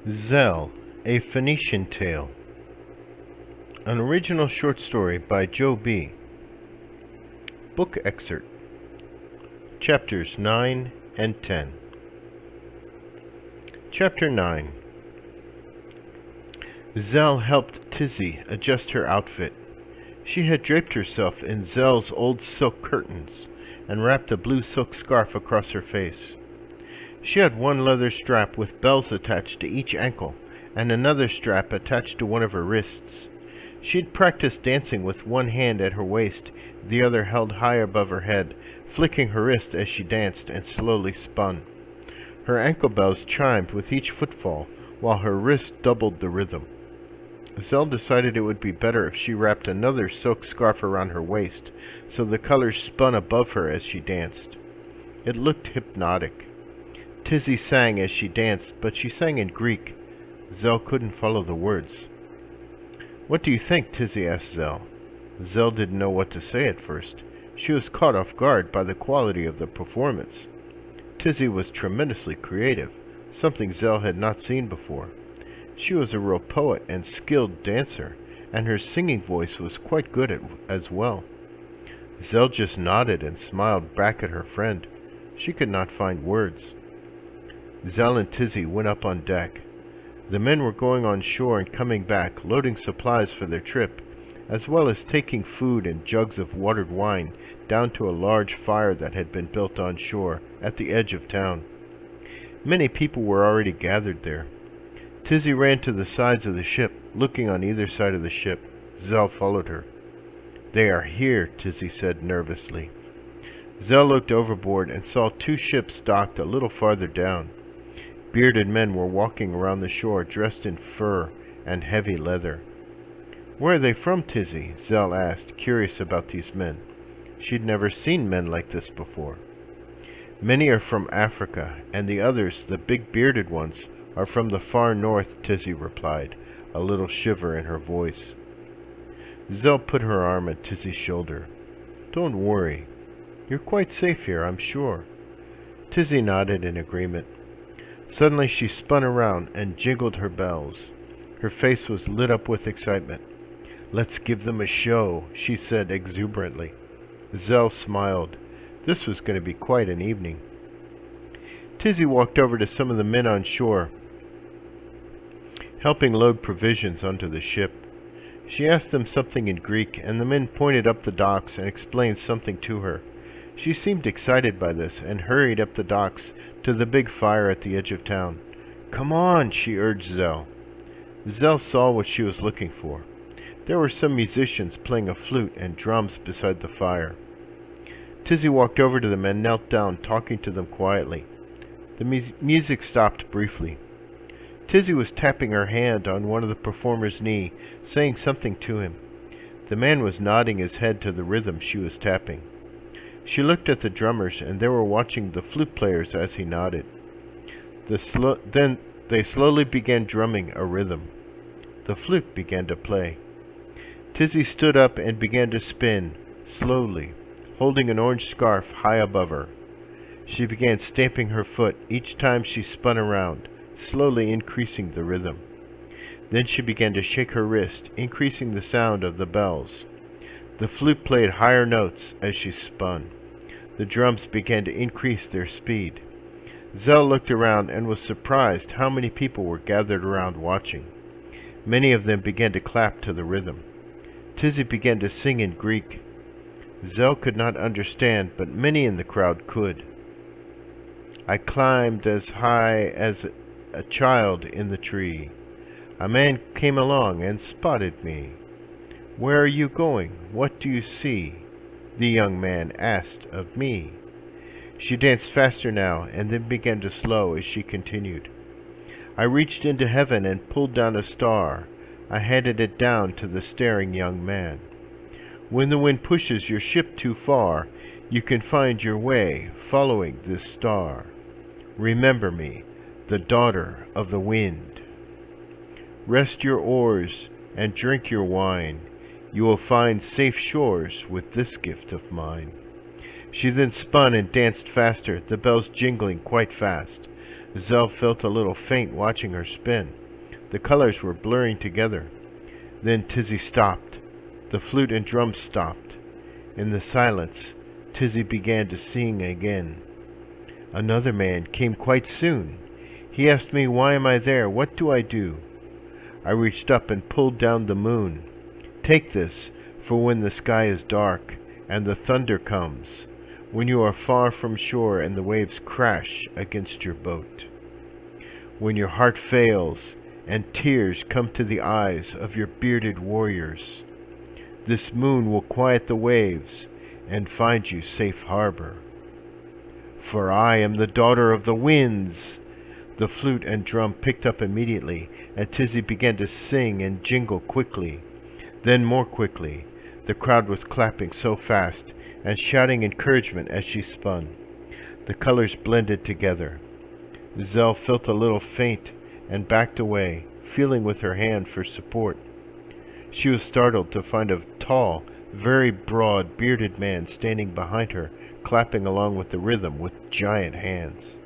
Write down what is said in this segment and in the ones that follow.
Zell, a Phoenician Tale. An original short story by Joe B. Book excerpt. Chapters 9 and 10. Chapter 9. Zell helped Tizzy adjust her outfit. She had draped herself in Zell's old silk curtains and wrapped a blue silk scarf across her face. She had one leather strap with bells attached to each ankle and another strap attached to one of her wrists. She'd practiced dancing with one hand at her waist, the other held high above her head, flicking her wrist as she danced and slowly spun. Her ankle bells chimed with each footfall, while her wrist doubled the rhythm. Zell decided it would be better if she wrapped another silk scarf around her waist, so the colors spun above her as she danced. It looked hypnotic. Tizzy sang as she danced, but she sang in Greek. Zell couldn't follow the words. "What do you think?" Tizzy asked Zell. Zell didn't know what to say at first. She was caught off guard by the quality of the performance. Tizzy was tremendously creative, something Zell had not seen before. She was a real poet and skilled dancer, and her singing voice was quite good as well. Zell just nodded and smiled back at her friend. She could not find words. Zell and Tizzy went up on deck. The men were going on shore and coming back, loading supplies for their trip, as well as taking food and jugs of watered wine down to a large fire that had been built on shore at the edge of town. Many people were already gathered there. Tizzy ran to the sides of the ship, looking on either side of the ship. Zell followed her. "They are here," Tizzy said nervously. Zell looked overboard and saw two ships docked a little farther down. Bearded men were walking around the shore dressed in fur and heavy leather. "Where are they from, Tizzy?" Zell asked, curious about these men. She'd never seen men like this before. "Many are from Africa, and the others, the big bearded ones, are from the far north," Tizzy replied, a little shiver in her voice. Zell put her arm on Tizzy's shoulder. "Don't worry. You're quite safe here, I'm sure." Tizzy nodded in agreement. Suddenly she spun around and jiggled her bells. Her face was lit up with excitement. "Let's give them a show," she said exuberantly. Zell smiled. This was going to be quite an evening. Tizzy walked over to some of the men on shore, helping load provisions onto the ship. She asked them something in Greek, and the men pointed up the docks and explained something to her. She seemed excited by this and hurried up the docks to the big fire at the edge of town. "Come on," she urged Zell. Zell saw what she was looking for. There were some musicians playing a flute and drums beside the fire. Tizzy walked over to them and knelt down, talking to them quietly. The music stopped briefly. Tizzy was tapping her hand on one of the performer's knee, saying something to him. The man was nodding his head to the rhythm she was tapping. She looked at the drummers, and they were watching the flute players as he nodded. Then they slowly began drumming a rhythm. The flute began to play. Tizzy stood up and began to spin, slowly, holding an orange scarf high above her. She began stamping her foot each time she spun around, slowly increasing the rhythm. Then she began to shake her wrist, increasing the sound of the bells. The flute played higher notes as she spun. The drums began to increase their speed. Zell looked around and was surprised how many people were gathered around watching. Many of them began to clap to the rhythm. Tizzy began to sing in Greek. Zell could not understand, but many in the crowd could. "I climbed as high as a child in the tree. A man came along and spotted me. 'Where are you going? What do you see?' the young man asked of me." She danced faster now and then began to slow as she continued. "I reached into heaven and pulled down a star. I handed it down to the staring young man. When the wind pushes your ship too far, you can find your way following this star. Remember me, the daughter of the wind. Rest your oars and drink your wine. You will find safe shores with this gift of mine." She then spun and danced faster, the bells jingling quite fast. Zell felt a little faint watching her spin. The colors were blurring together. Then Tizzy stopped. The flute and drums stopped. In the silence, Tizzy began to sing again. Another man came quite soon. He asked me, "Why am I there? What do I do?" I reached up and pulled down the moon. "Take this, for when the sky is dark, and the thunder comes, when you are far from shore and the waves crash against your boat. When your heart fails, and tears come to the eyes of your bearded warriors, this moon will quiet the waves and find you safe harbor. For I am the daughter of the winds." The flute and drum picked up immediately, and Tizzy began to sing and jingle quickly. Then more quickly. The crowd was clapping so fast, and shouting encouragement as she spun. The colors blended together. Zell felt a little faint, and backed away, feeling with her hand for support. She was startled to find a tall, very broad, bearded man standing behind her, clapping along with the rhythm with giant hands.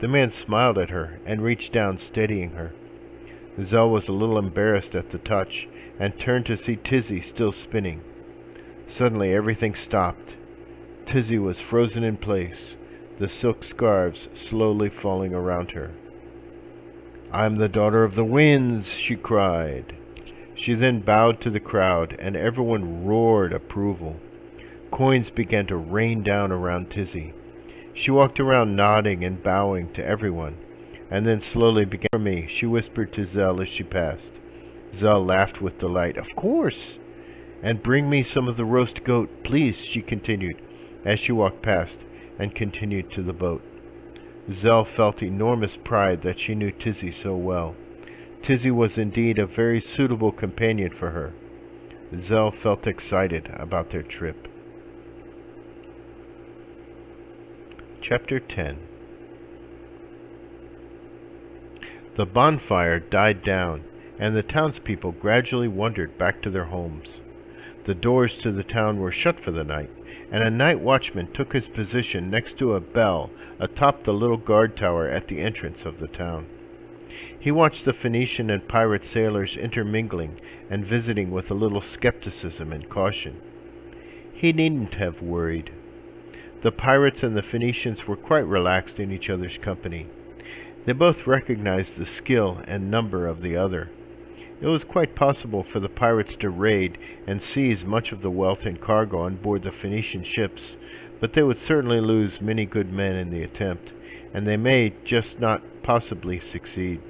The man smiled at her and reached down, steadying her. Zell was a little embarrassed at the touch, and turned to see Tizzy still spinning. Suddenly everything stopped. Tizzy was frozen in place, the silk scarves slowly falling around her. "I'm the daughter of the winds," she cried. She then bowed to the crowd, and everyone roared approval. Coins began to rain down around Tizzy. She walked around nodding and bowing to everyone, and then slowly began. "For me," she whispered to Zell as she passed. Zell laughed with delight. "Of course! And bring me some of the roast goat, please," she continued, as she walked past and continued to the boat. Zell felt enormous pride that she knew Tizzy so well. Tizzy was indeed a very suitable companion for her. Zell felt excited about their trip. Chapter 10. The bonfire died down, and the townspeople gradually wandered back to their homes. The doors to the town were shut for the night, and a night watchman took his position next to a bell atop the little guard tower at the entrance of the town. He watched the Phoenician and pirate sailors intermingling and visiting with a little skepticism and caution. He needn't have worried. The pirates and the Phoenicians were quite relaxed in each other's company. They both recognized the skill and number of the other. It was quite possible for the pirates to raid and seize much of the wealth and cargo on board the Phoenician ships, but they would certainly lose many good men in the attempt, and they may just not possibly succeed.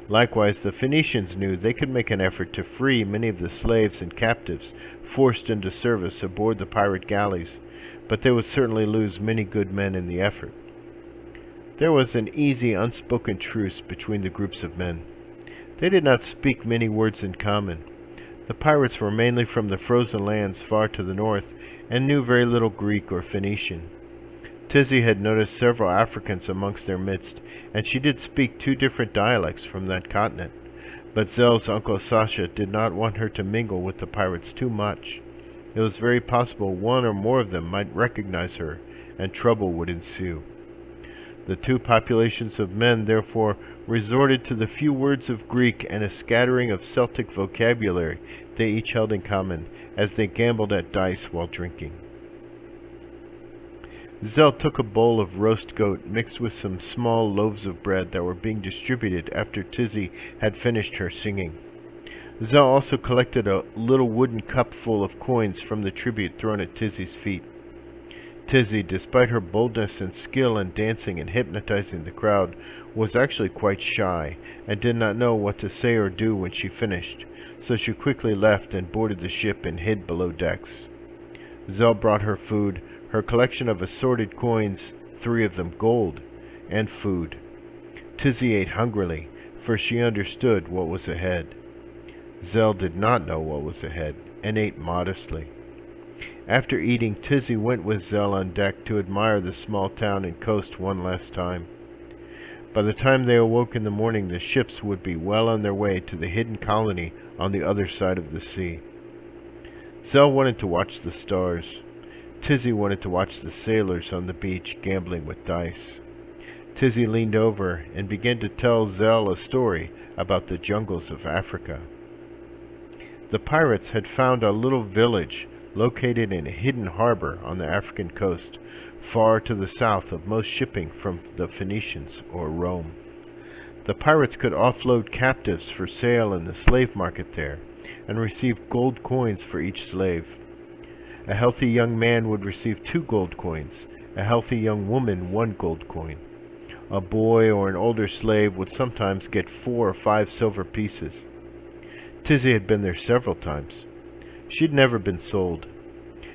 Likewise, the Phoenicians knew they could make an effort to free many of the slaves and captives forced into service aboard the pirate galleys, but they would certainly lose many good men in the effort. There was an easy, unspoken truce between the groups of men. They did not speak many words in common. The pirates were mainly from the frozen lands far to the north, and knew very little Greek or Phoenician. Tizzy had noticed several Africans amongst their midst, and she did speak 2 different dialects from that continent, but Zell's Uncle Sasha did not want her to mingle with the pirates too much. It was very possible one or more of them might recognize her, and trouble would ensue. The 2 populations of men, therefore, resorted to the few words of Greek and a scattering of Celtic vocabulary they each held in common, as they gambled at dice while drinking. Zell took a bowl of roast goat mixed with some small loaves of bread that were being distributed after Tizzy had finished her singing. Zell also collected a little wooden cup full of coins from the tribute thrown at Tizzy's feet. Tizzy, despite her boldness and skill in dancing and hypnotizing the crowd, was actually quite shy, and did not know what to say or do when she finished, so she quickly left and boarded the ship and hid below decks. Zell brought her food, her collection of assorted coins, 3 of them gold, and food. Tizzy ate hungrily, for she understood what was ahead. Zell did not know what was ahead, and ate modestly. After eating, Tizzy went with Zell on deck to admire the small town and coast one last time. By the time they awoke in the morning, the ships would be well on their way to the hidden colony on the other side of the sea. Zell wanted to watch the stars. Tizzy wanted to watch the sailors on the beach gambling with dice. Tizzy leaned over and began to tell Zell a story about the jungles of Africa. The pirates had found a little village located in a hidden harbor on the African coast, far to the south of most shipping from the Phoenicians or Rome. The pirates could offload captives for sale in the slave market there, and receive gold coins for each slave. A healthy young man would receive 2 gold coins, a healthy young woman 1 gold coin. A boy or an older slave would sometimes get 4 or 5 silver pieces. Tizzy had been there several times. She'd never been sold.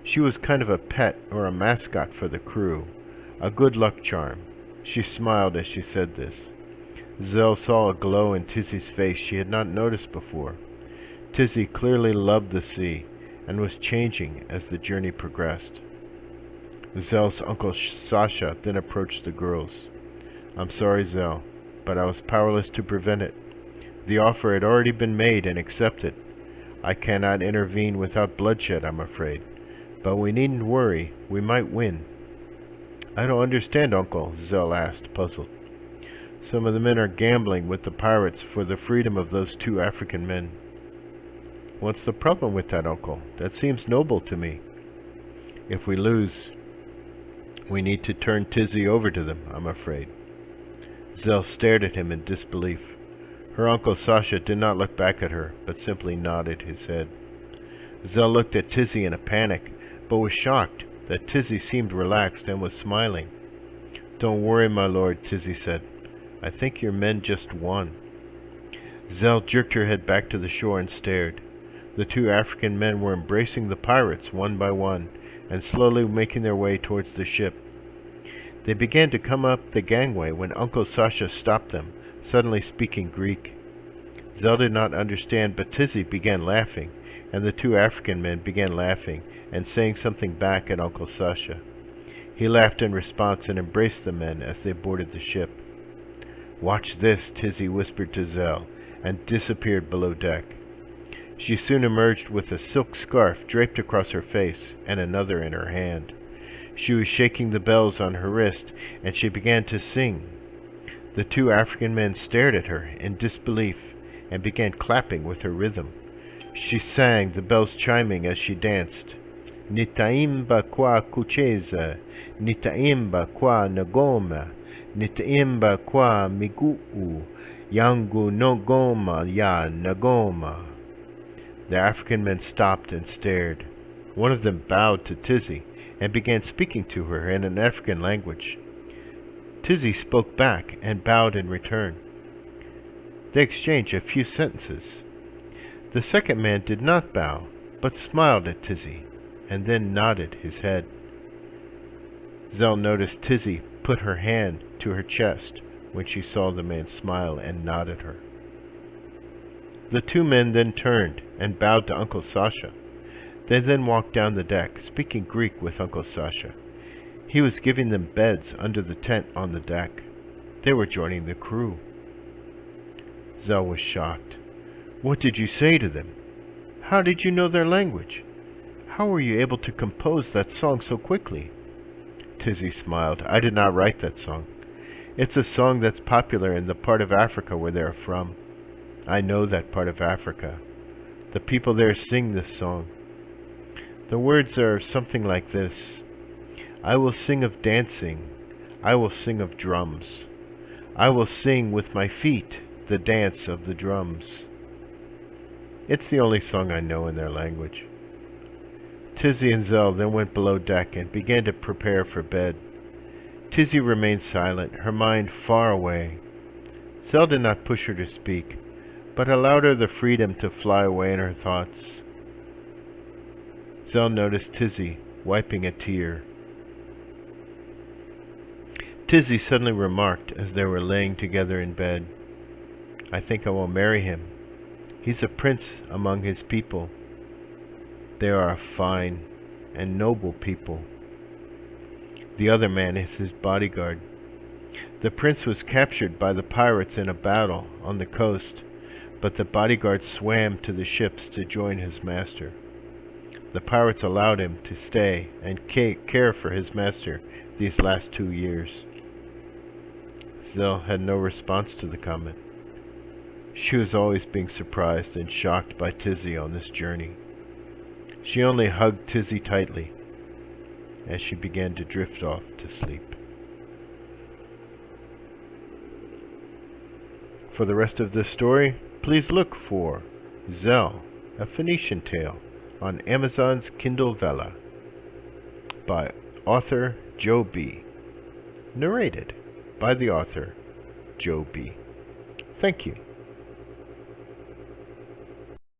She was kind of a pet or a mascot for the crew, a good luck charm. She smiled as she said this. Zell saw a glow in Tizzy's face she had not noticed before. Tizzy clearly loved the sea and was changing as the journey progressed. Zell's Uncle Sasha then approached the girls. "I'm sorry, Zell, but I was powerless to prevent it. The offer had already been made and accepted. I cannot intervene without bloodshed, I'm afraid. But we needn't worry. We might win." "I don't understand, Uncle," Zell asked, puzzled. "Some of the men are gambling with the pirates for the freedom of those 2 African men." "What's the problem with that, Uncle? That seems noble to me." "If we lose, we need to turn Tizzy over to them, I'm afraid." Zell stared at him in disbelief. Her Uncle Sasha did not look back at her, but simply nodded his head. Zell looked at Tizzy in a panic, but was shocked that Tizzy seemed relaxed and was smiling. "Don't worry, my lord," Tizzy said. "I think your men just won." Zell jerked her head back to the shore and stared. The 2 African men were embracing the pirates one by one, and slowly making their way towards the ship. They began to come up the gangway when Uncle Sasha stopped them, suddenly speaking Greek. Zell did not understand, but Tizzy began laughing, and the 2 African men began laughing and saying something back at Uncle Sasha. He laughed in response and embraced the men as they boarded the ship. "Watch this," Tizzy whispered to Zell, and disappeared below deck. She soon emerged with a silk scarf draped across her face and another in her hand. She was shaking the bells on her wrist, and she began to sing. The 2 African men stared at her in disbelief and began clapping with her rhythm. She sang, the bells chiming as she danced. "Nitaimba kwa kucheza, nitaimba kwa nagoma, nitaimba kwa miguu, yangu nogoma ya nagoma." The African men stopped and stared. One of them bowed to Tizzy and began speaking to her in an African language. Tizzy spoke back and bowed in return. They exchanged a few sentences. The second man did not bow, but smiled at Tizzy, and then nodded his head. Zell noticed Tizzy put her hand to her chest when she saw the man smile and nod at her. The 2 men then turned and bowed to Uncle Sasha. They then walked down the deck, speaking Greek with Uncle Sasha. He was giving them beds under the tent on the deck. They were joining the crew. Zell was shocked. "What did you say to them? How did you know their language? How were you able to compose that song so quickly?" Tizzy smiled. "I did not write that song. It's a song that's popular in the part of Africa where they are from. I know that part of Africa. The people there sing this song. The words are something like this. I will sing of dancing. I will sing of drums. I will sing with my feet the dance of the drums." It's the only song I know in their language. Tizzy and Zell then went below deck and began to prepare for bed. Tizzy remained silent, her mind far away. Zell did not push her to speak, but allowed her the freedom to fly away in her thoughts. Zell noticed Tizzy wiping a tear. Tizzy suddenly remarked as they were laying together in bed, "I think I will marry him. He's a prince among his people. They are a fine and noble people. The other man is his bodyguard. The prince was captured by the pirates in a battle on the coast, but the bodyguard swam to the ships to join his master. the pirates allowed him to stay and care for his master these last 2 years. Zell had no response to the comment. She was always being surprised and shocked by Tizzy on this journey. She only hugged Tizzy tightly as she began to drift off to sleep. For the rest of this story, please look for Zell, a Phoenician Tale, on Amazon's Kindle Vella by author Joe B. Narrated by the author, Joe B. Thank you.